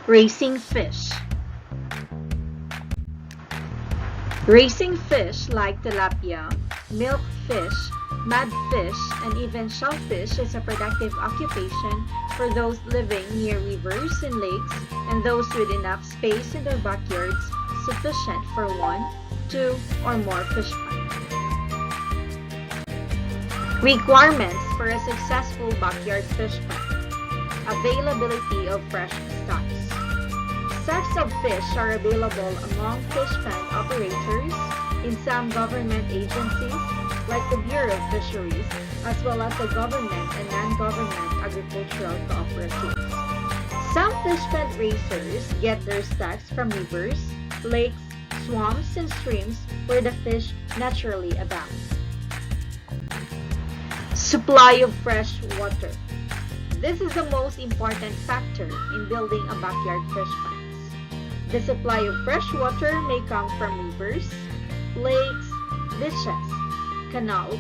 Raising fish. Raising fish like tilapia, milkfish, madfish, and even shellfish is a productive occupation for those living near rivers and lakes and those with enough space in their backyards sufficient for one, two, or more fish ponds. Requirements for a successful backyard fish pond. Availability of fresh stocks. Stocks of fish are available among fish pond operators in some government agencies like the Bureau of Fisheries, as well as the government and non-government agricultural cooperatives. Some fish pond raisers get their stocks from rivers, lakes, swamps, and streams where the fish naturally abound. Supply of fresh water. This is the most important factor in building a backyard fish pond. The supply of fresh water may come from rivers, lakes, ditches, canals,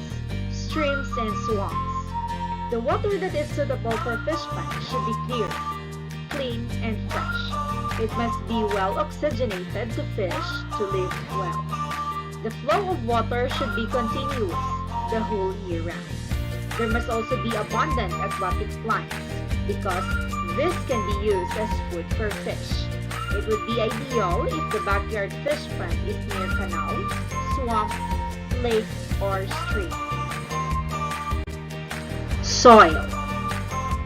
streams, and swamps. The water that is suitable for fish ponds should be clear, clean, and fresh. It must be well oxygenated to fish to live well. The flow of water should be continuous the whole year round. There must also be abundant aquatic plants because this can be used as food for fish. It would be ideal if the backyard fish pond is near canal, swamp, lake, or stream. Soil.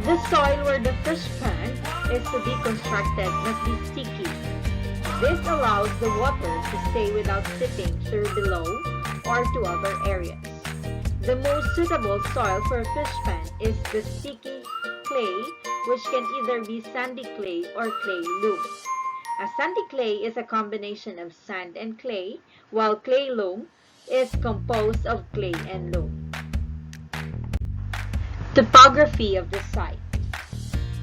The soil where the fish pond is to be constructed must be sticky. This allows the water to stay without seeping through below or to other areas. The most suitable soil for a fish pond is the sticky clay, which can either be sandy clay or clay loam. A sandy clay is a combination of sand and clay, while clay loam is composed of clay and loam. Topography of the site.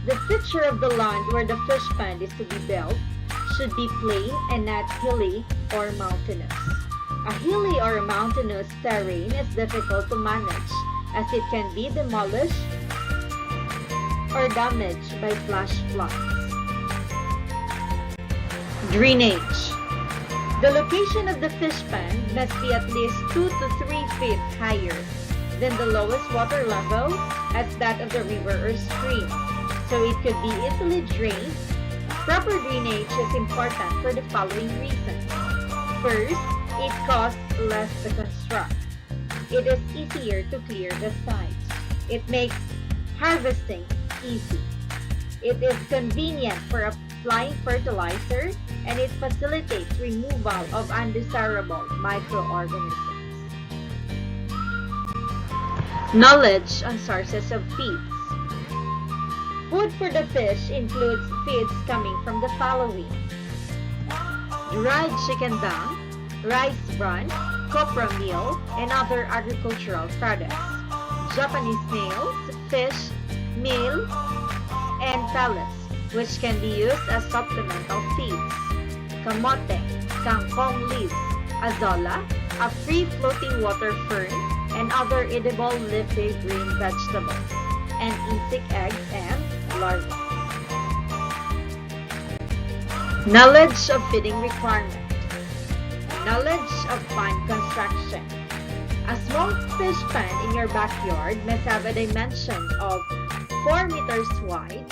The feature of the land where the fish pond is to be built should be plain and not hilly or mountainous. A hilly or mountainous terrain is difficult to manage as it can be demolished or damaged by flash floods. Drainage. The location of the fish pond must be at least 2 to 3 feet higher than the lowest water level as that of the river or stream, so it could be easily drained. Proper drainage is important for the following reasons. First, it costs less to construct. It is easier to clear the sites. It makes harvesting easy. It is convenient for applying fertilizer, and it facilitates removal of undesirable microorganisms. Knowledge on sources of feeds. Food for the fish includes feeds coming from the following: dried chicken dung, rice bran, copra meal, and other agricultural products, Japanese snails, fish, meal, and pellets, which can be used as supplemental feeds, kamote, kangkong leaves, azolla, a free-floating water fern, and other edible leafy green vegetables, and insect eggs and larvae. Knowledge of feeding requirements. Knowledge of pond construction. A small fish pond in your backyard must have a dimension of 4 meters wide,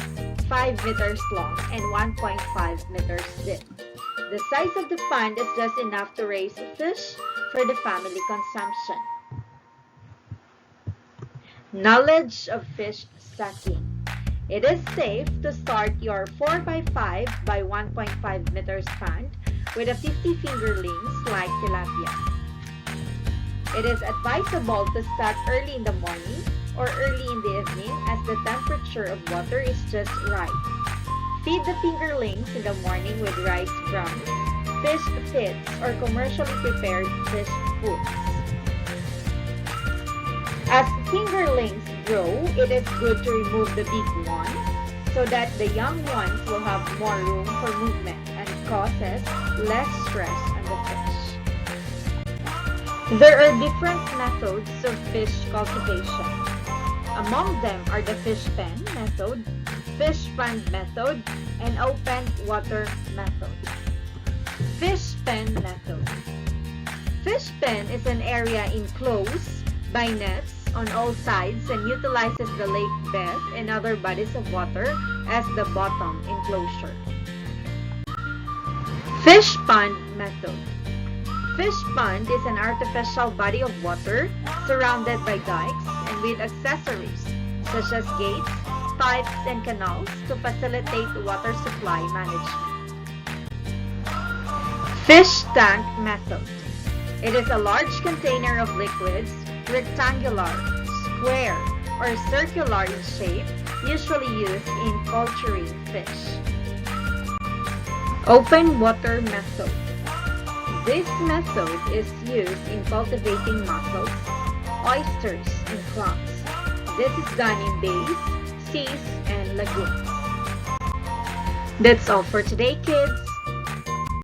5 meters long, and 1.5 meters deep. The size of the pond is just enough to raise fish for the family consumption. Knowledge of fish stocking. It is safe to start your 4x5 by 1.5 meters pond with a 50 fingerlings like tilapia. It is advisable to start early in the morning or early in the evening as the temperature of water is just right. Feed the fingerlings in the morning with rice bran, fish feeds, or commercially prepared fish foods. As fingerlings grow, it is good to remove the big ones so that the young ones will have more room for movement and causes less stress on the fish. There are different methods of fish cultivation. Among them are the fish pen method, fish pond method, and open water method. Fish pen method. Fish pen is an area enclosed by nets on all sides and utilizes the lake bed and other bodies of water as the bottom enclosure. Fish pond method. Fish pond is an artificial body of water surrounded by dikes and with accessories such as gates, pipes, and canals to facilitate water supply management. Fish tank method. It is a large container of liquids, rectangular, square, or circular in shape, usually used in culturing fish. Open water method. This method is used in cultivating mussels, oysters, and clams. This is done in bays, seas, and lagoons. That's all for today, kids.